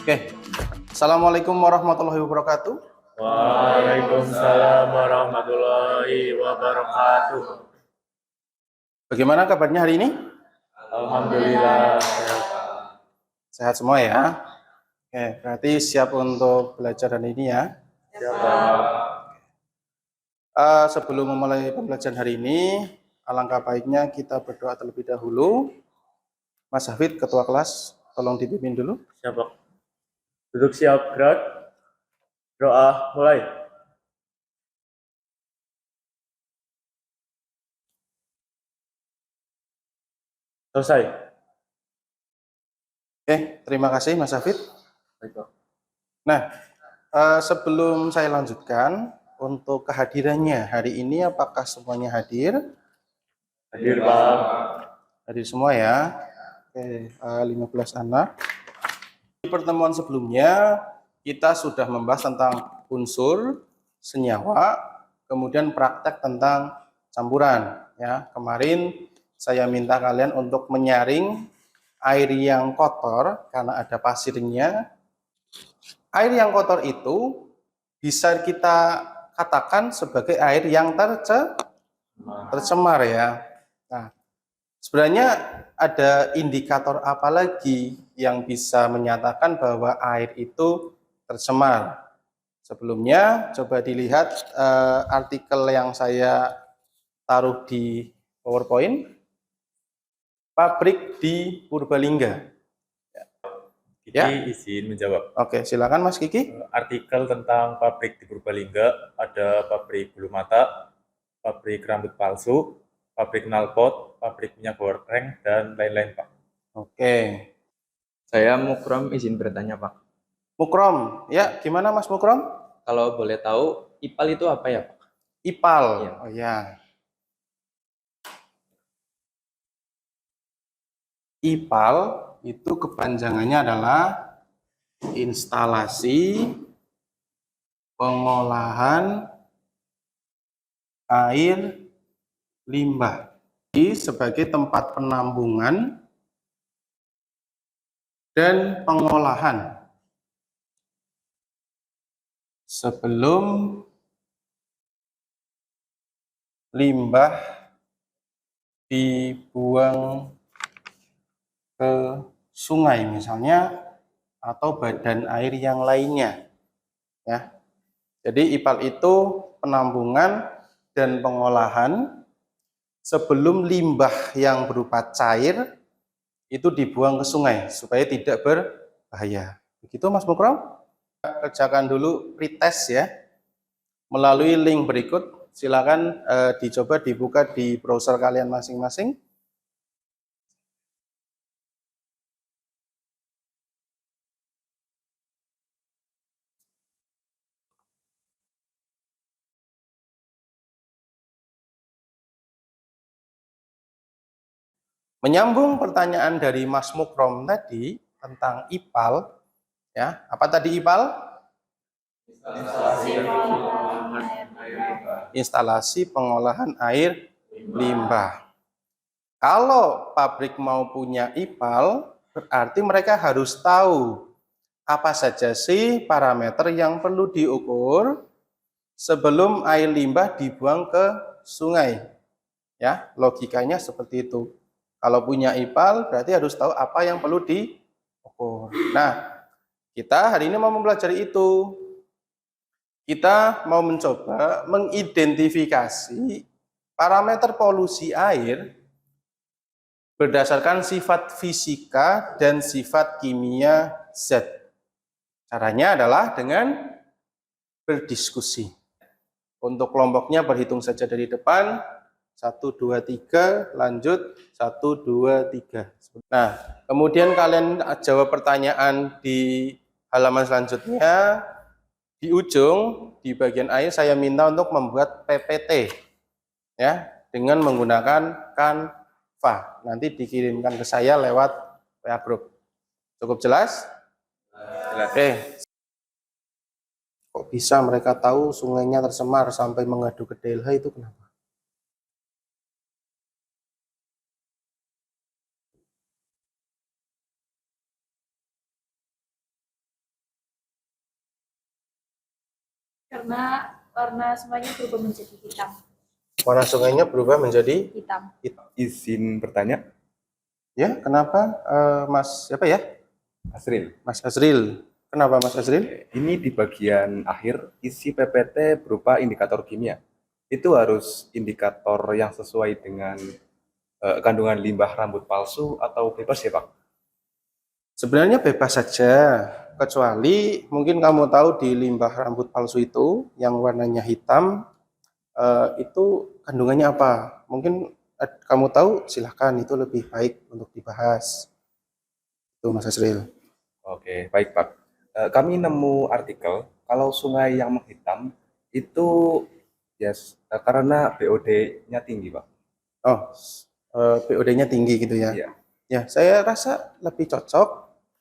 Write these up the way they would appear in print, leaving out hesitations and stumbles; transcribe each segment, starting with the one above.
Oke, Assalamualaikum warahmatullahi wabarakatuh. Waalaikumsalam warahmatullahi wabarakatuh. Bagaimana kabarnya hari ini? Alhamdulillah. Sehat semua ya? Oke, berarti siap untuk belajar hari ini ya? Siapa? Sebelum memulai pembelajaran hari ini, alangkah baiknya kita berdoa terlebih dahulu. Mas Hafid, ketua kelas, tolong dipimpin dulu. Siapa? Duduk siap, gerak. Doa mulai. Selesai. Oke, terima kasih Mas Hafid. Nah, sebelum saya lanjutkan, untuk kehadirannya hari ini apakah semuanya hadir? Hadir, Pak. Hadir semua ya. Oke, 15 anak. Di pertemuan sebelumnya kita sudah membahas tentang unsur, senyawa, kemudian praktek tentang campuran ya. Kemarin saya minta kalian untuk menyaring air yang kotor karena ada pasirnya. Air yang kotor itu bisa kita katakan sebagai air yang tercemar ya. Nah, sebenarnya ada indikator apa lagi yang bisa menyatakan bahwa air itu tercemar? Sebelumnya coba dilihat artikel yang saya taruh di PowerPoint, pabrik di Purbalingga. Kiki izin menjawab. Oke, silakan Mas Kiki. Artikel tentang pabrik di Purbalingga, ada pabrik bulu mata, pabrik rambut palsu, pabrik knalpot, pabrik minyak goreng, dan lain-lain, Pak. Oke. Saya Mukrom izin bertanya, Pak. Mukrom, ya gimana Mas Mukrom? Kalau boleh tahu, IPAL itu apa ya, Pak? IPAL, Iya. oh ya. IPAL itu kepanjangannya adalah instalasi pengolahan air limbah sebagai tempat penampungan dan pengolahan sebelum limbah dibuang ke sungai misalnya atau badan air yang lainnya ya. Jadi IPAL itu penampungan dan pengolahan sebelum limbah yang berupa cair itu dibuang ke sungai supaya tidak berbahaya. Begitu Mas Mukram? Kerjakan dulu pretest ya melalui link berikut. Silakan dicoba dibuka di browser kalian masing-masing. Menyambung pertanyaan dari Mas Mukrom tadi tentang IPAL, ya apa tadi IPAL? Instalasi pengolahan air limbah. Kalau pabrik mau punya IPAL, berarti mereka harus tahu apa saja sih parameter yang perlu diukur sebelum air limbah dibuang ke sungai. Ya, logikanya seperti itu. Kalau punya IPAL berarti harus tahu apa yang perlu diukur. Nah, kita hari ini mau mempelajari itu. Kita mau mencoba mengidentifikasi parameter polusi air berdasarkan sifat fisika dan sifat kimia zat. Caranya adalah dengan berdiskusi. Untuk kelompoknya berhitung saja dari depan. 1, 2, 3, lanjut 1, 2, 3. Nah, kemudian kalian jawab pertanyaan di halaman selanjutnya. Di ujung, di bagian akhir saya minta untuk membuat PPT ya, dengan menggunakan Canva. Nanti dikirimkan ke saya lewat WA Group. Cukup jelas? Jelas. Oke. Kok bisa mereka tahu sungainya tercemar sampai mengadu ke DLH itu kenapa? Karena warna sungainya berubah menjadi hitam. Warna sungainya berubah menjadi Hitam. hitam. Izin bertanya, Ya, kenapa Mas siapa ya? Asril. Mas Azril. Kenapa Mas Azril? Ini di bagian akhir isi PPT berupa indikator kimia. Itu harus indikator yang sesuai dengan kandungan limbah rambut palsu atau bebas ya Pak? Sebenarnya bebas saja, kecuali mungkin kamu tahu di limbah rambut palsu itu yang warnanya hitam itu kandungannya apa? Mungkin kamu tahu, silahkan, itu lebih baik untuk dibahas. Itu Mas Azril. Oke, baik Pak. Kami nemu artikel kalau sungai yang menghitam itu karena BOD-nya tinggi Pak. Oh, POD-nya tinggi gitu ya. Iya. Ya, saya rasa lebih cocok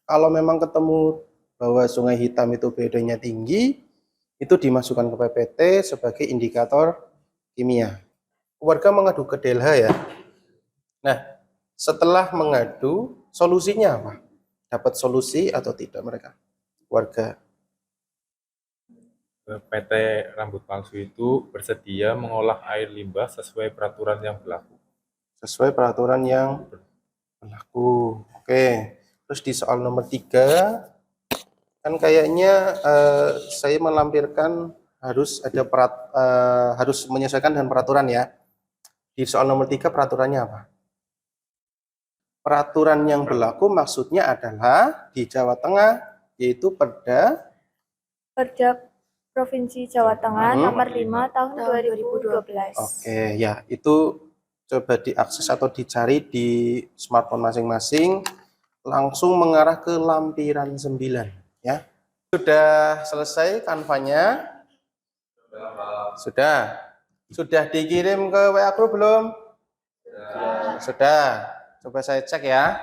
kalau memang ketemu bahwa sungai hitam itu POD-nya tinggi, itu dimasukkan ke PPT sebagai indikator kimia. Warga mengadu ke DLH ya. Nah, setelah mengadu, solusinya apa? Dapat solusi atau tidak mereka? Warga. PT Rambut Palsu itu bersedia mengolah air limbah sesuai peraturan yang berlaku. Sesuai peraturan yang berlaku. Oke. Terus di soal nomor 3, kan kayaknya saya melampirkan harus ada harus menyesuaikan dengan peraturan ya. Di soal nomor 3 peraturannya apa? Peraturan yang berlaku maksudnya adalah di Jawa Tengah, yaitu Perda Provinsi Jawa Tengah nomor 5 tahun 2012. Oke, ya itu coba diakses atau dicari di smartphone masing-masing, langsung mengarah ke lampiran 9 ya. Sudah selesai kanvanya? Sudah. Sudah dikirim ke WA Group belum? Sudah. Coba saya cek ya.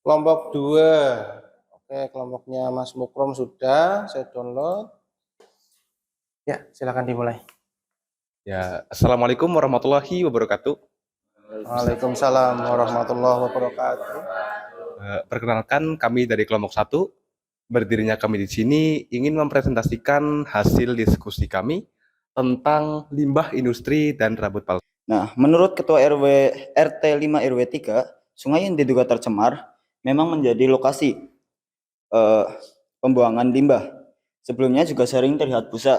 Kelompok 2. Oke, kelompoknya Mas Mukrom sudah saya download. Ya, silakan dimulai. Ya, Assalamualaikum warahmatullahi wabarakatuh. Waalaikumsalam warahmatullahi wabarakatuh. Perkenalkan kami dari kelompok 1. Berdirinya kami di sini ingin mempresentasikan hasil diskusi kami tentang limbah industri dan rambut palsu. Nah, menurut Ketua RT 5 RW 3, sungai yang diduga tercemar memang menjadi lokasi pembuangan limbah. Sebelumnya juga sering terlihat busa.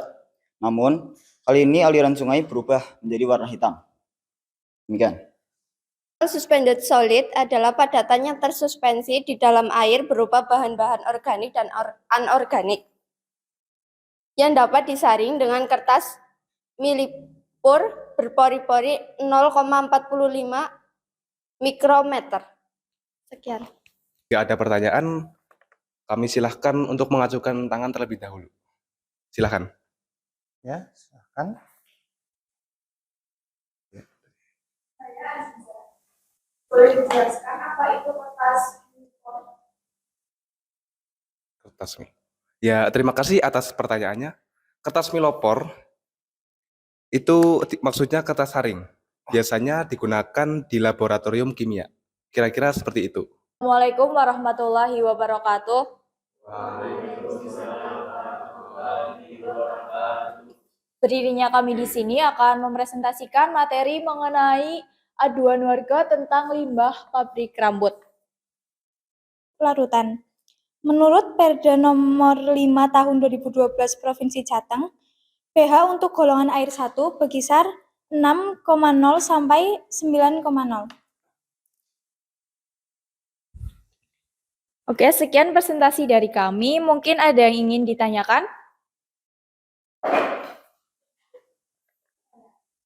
Namun, kali ini aliran sungai berubah menjadi warna hitam. Demikian. Suspended solid adalah padatan yang tersuspensi di dalam air berupa bahan-bahan organik dan anorganik yang dapat disaring dengan kertas milipur berpori-pori 0,45 mikrometer. Sekian. Jika ada pertanyaan, kami silahkan untuk mengajukan tangan terlebih dahulu. Silahkan. Ya, silakan. Boleh dijelaskan apa itu kertas Kertas mi. Ya, terima kasih atas pertanyaannya. Kertas milopor itu maksudnya kertas saring. Biasanya digunakan di laboratorium kimia. Kira-kira seperti itu. Assalamualaikum warahmatullahi wabarakatuh. Berdirinya kami di sini akan mempresentasikan materi mengenai aduan warga tentang limbah pabrik rambut. Larutan. Menurut Perda nomor 5 tahun 2012 Provinsi Jateng, pH untuk golongan air 1 berkisar 6,0 sampai 9,0. Oke, sekian presentasi dari kami. Mungkin ada yang ingin ditanyakan?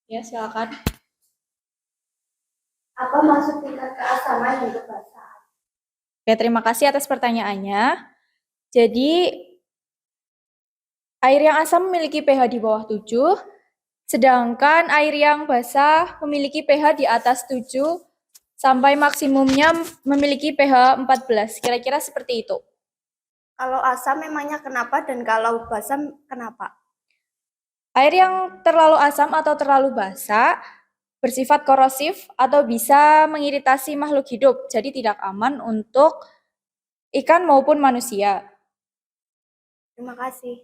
Ya, silakan. Apa maksud tingkat keasaman dan kebasahan? Oke, terima kasih atas pertanyaannya. Jadi, air yang asam memiliki pH di bawah 7, sedangkan air yang basah memiliki pH di atas 7, sampai maksimumnya memiliki pH 14. Kira-kira seperti itu. Kalau asam memangnya kenapa dan kalau basah kenapa? Air yang terlalu asam atau terlalu basah bersifat korosif atau bisa mengiritasi makhluk hidup, jadi tidak aman untuk ikan maupun manusia. Terima kasih.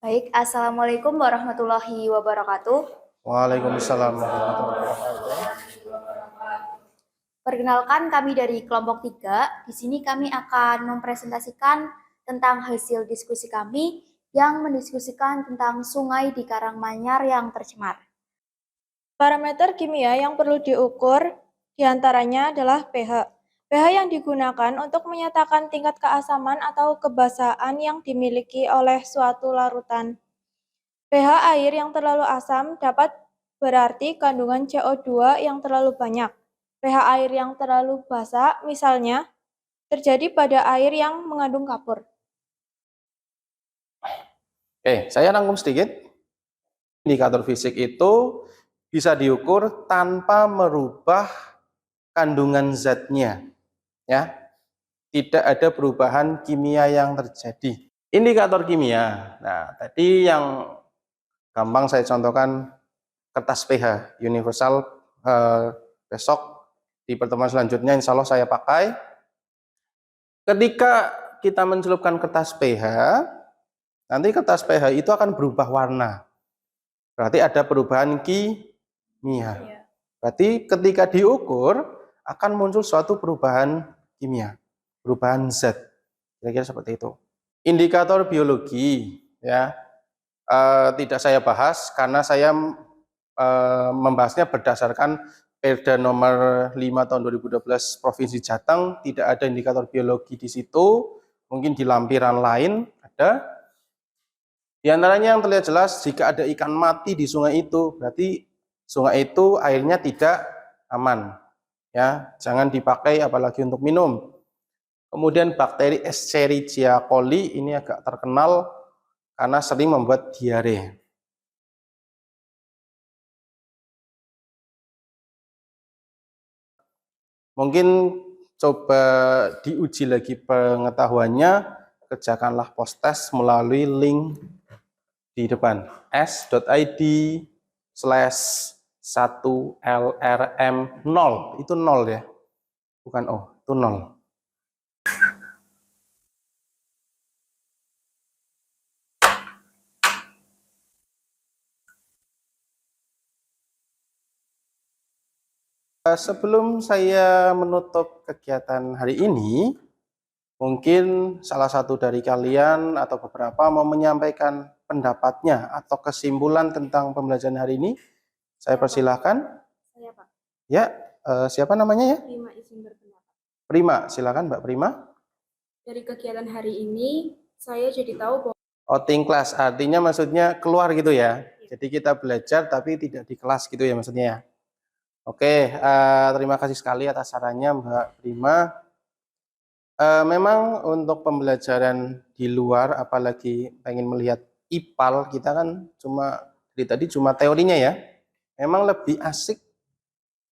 Baik, Assalamualaikum warahmatullahi wabarakatuh. Waalaikumsalam warahmatullahi wabarakatuh. Perkenalkan, kami dari kelompok 3. Di sini kami akan mempresentasikan tentang hasil diskusi kami yang mendiskusikan tentang sungai di Karangmanyar yang tercemar. Parameter kimia yang perlu diukur diantaranya adalah pH. pH yang digunakan untuk menyatakan tingkat keasaman atau kebasaan yang dimiliki oleh suatu larutan. pH air yang terlalu asam dapat berarti kandungan CO2 yang terlalu banyak. pH air yang terlalu basa, misalnya, terjadi pada air yang mengandung kapur. Saya rangkum sedikit. Indikator fisik itu bisa diukur tanpa merubah kandungan zatnya. Ya, tidak ada perubahan kimia yang terjadi. Indikator kimia. Nah, tadi yang gampang saya contohkan kertas pH universal. Besok di pertemuan selanjutnya insya Allah saya pakai. Ketika kita mencelupkan kertas pH, nanti kertas pH itu akan berubah warna. Berarti ada perubahan kimia. Berarti ketika diukur akan muncul suatu perubahan kimia, perubahan zat. Kira-kira seperti itu. Indikator biologi, ya, tidak saya bahas karena saya membahasnya berdasarkan Perda nomor 5 tahun 2012 Provinsi Jateng. Tidak ada indikator biologi di situ. Mungkin di lampiran lain ada. Di antaranya yang terlihat jelas, jika ada ikan mati di sungai itu, berarti sungai itu airnya tidak aman. Ya, jangan dipakai apalagi untuk minum. Kemudian bakteri Escherichia coli ini agak terkenal karena sering membuat diare. Mungkin coba diuji lagi pengetahuannya, kerjakanlah post-test melalui link di depan s.id/1lrm0, itu 0 ya, bukan O, itu 0. Sebelum saya menutup kegiatan hari ini, mungkin salah satu dari kalian atau beberapa mau menyampaikan pendapatnya atau kesimpulan tentang pembelajaran hari ini. Saya persilahkan. Saya, Pak. Ya, siapa namanya ya? Prima, izin berpendapat. Prima, silakan Mbak Prima. Dari kegiatan hari ini, saya jadi tahu bahwa Outing kelas, artinya maksudnya keluar gitu ya. Jadi kita belajar tapi tidak di kelas gitu ya maksudnya ya. Oke, terima kasih sekali atas sarannya Mbak Prima. Memang untuk pembelajaran di luar, apalagi pengen melihat IPAL, kita kan dari tadi cuma teorinya ya. Memang lebih asik,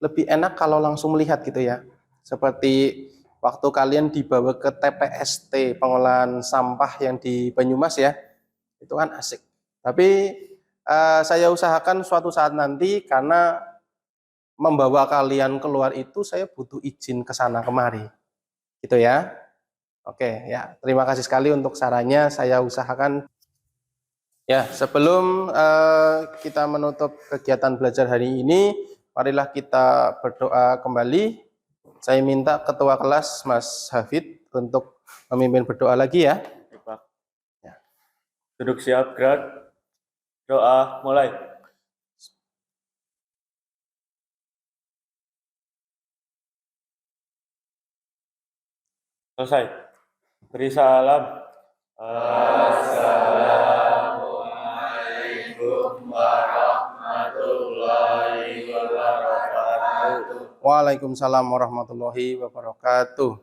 lebih enak kalau langsung melihat gitu ya. Seperti waktu kalian dibawa ke TPST, pengolahan sampah yang di Banyumas ya, itu kan asik. Tapi saya usahakan suatu saat nanti, karena membawa kalian keluar itu saya butuh izin ke sana kemari. Gitu ya. Oke, ya. Terima kasih sekali untuk sarannya, saya usahakan. Ya, sebelum kita menutup kegiatan belajar hari ini, marilah kita berdoa kembali. Saya minta ketua kelas Mas Hafid untuk memimpin berdoa lagi ya. Pak. Ya. Duduk siap, gerak. Doa mulai. Selesai. Beri salam. Assalamualaikum warahmatullahi wabarakatuh. Waalaikumsalam warahmatullahi wabarakatuh.